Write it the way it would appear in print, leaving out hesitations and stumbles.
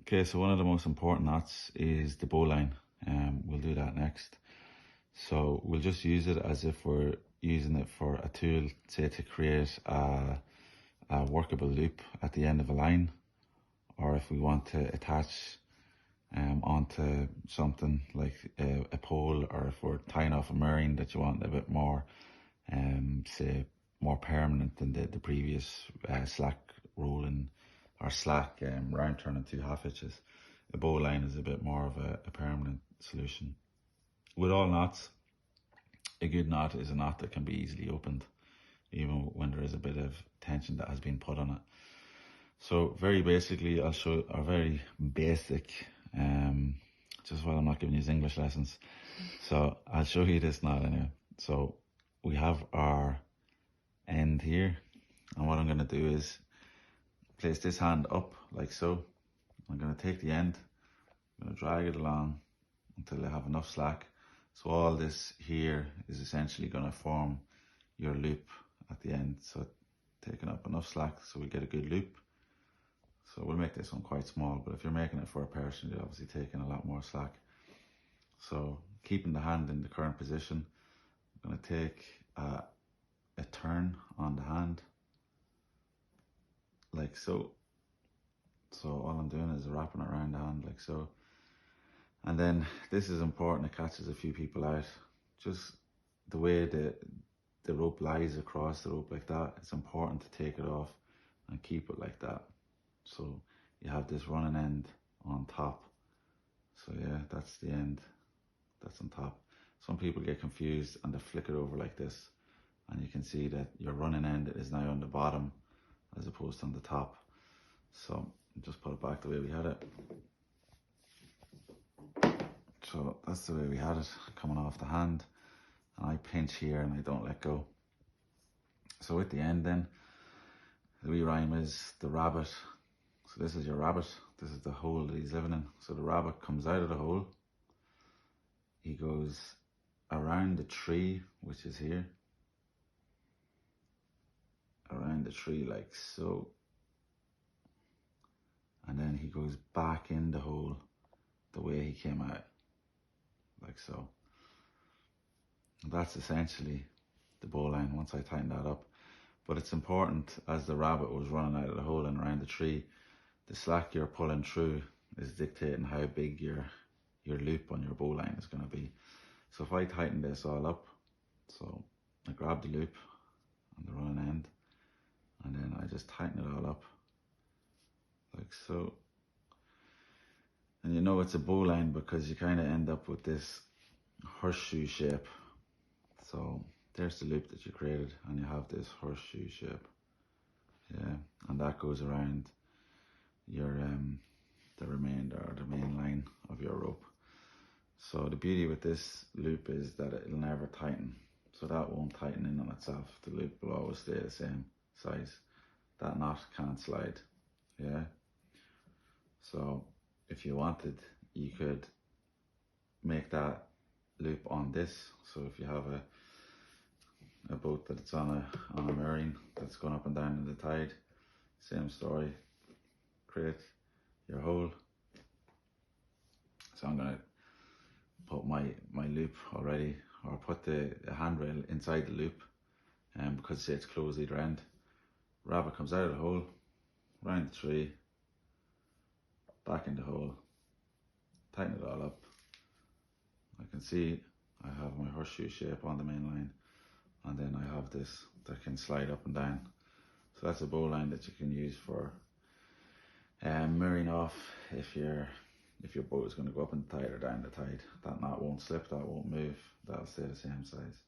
Okay, so one of the most important knots is the bowline. We'll do that next. So we'll just use it as if we're using it for a tool, say to create a workable loop at the end of a line, or if we want to attach onto something like a pole, or if we're tying off a mooring that you want a bit more, say, more permanent than the previous slack rolling or slack round turning 2 half hitches. A bowline is a bit more of a permanent solution. With all knots, a good knot is a knot that can be easily opened, even when there is a bit of tension that has been put on it. So very basically, I'll show a very basic, just while I'm not giving you English lessons. So I'll show you this knot anyway. So we have our end here, and what I'm going to do is place this hand up like so. I'm going to take the end, I'm going to drag it along until I have enough slack. So all this here is essentially going to form your loop at the end. So taking up enough slack so we get a good loop. So we'll make this one quite small, but if you're making it for a person, you're obviously taking a lot more slack. So keeping the hand in the current position, I'm going to take a turn on the hand, like so. So all I'm doing is wrapping it around the hand like so. And then this is important, it catches a few people out. Just the way the rope lies across the rope like that, it's important to take it off and keep it like that. So you have this running end on top. So yeah, that's the end, that's on top. Some people get confused and they flick it over like this, and you can see that your running end is now on the bottom as opposed to on the top. So just put it back the way we had it. So that's the way we had it, coming off the hand. And I pinch here and I don't let go. So at the end then, the wee rhyme is the rabbit. So this is your rabbit, this is the hole that he's living in. So the rabbit comes out of the hole, he goes around the tree, which is here, around the tree like so, and then he goes back in the hole the way he came out, like so. And that's essentially the bowline once I tighten that up. But it's important, as the rabbit was running out of the hole and around the tree, the slack you're pulling through is dictating how big your loop on your bowline is going to be. So if I tighten this all up, so I grab the loop on the running end, and then I just tighten it all up like so. And you know it's a bowline because you kind of end up with this horseshoe shape. So there's the loop that you created, and you have this horseshoe shape. Yeah, and that goes around your the remainder, or the main line of your rope. So the beauty with this loop is that it'll never tighten. So that won't tighten in on itself. The loop will always stay the same size. That knot can't slide. Yeah. So if you wanted, you could make that loop on this. So if you have a boat that's on a mooring that's going up and down in the tide, same story. Create your hole. So I'm gonna put my loop already, or put the handrail inside the loop, because say it's closed either end. Rabbit comes out of the hole, round the tree, back in the hole, tighten it all up. I can see I have my horseshoe shape on the main line, and then I have this that can slide up and down. So that's a bowline that you can use for mooring off if your boat is going to go up in the tide or down the tide. That knot won't slip, that won't move, that'll stay the same size.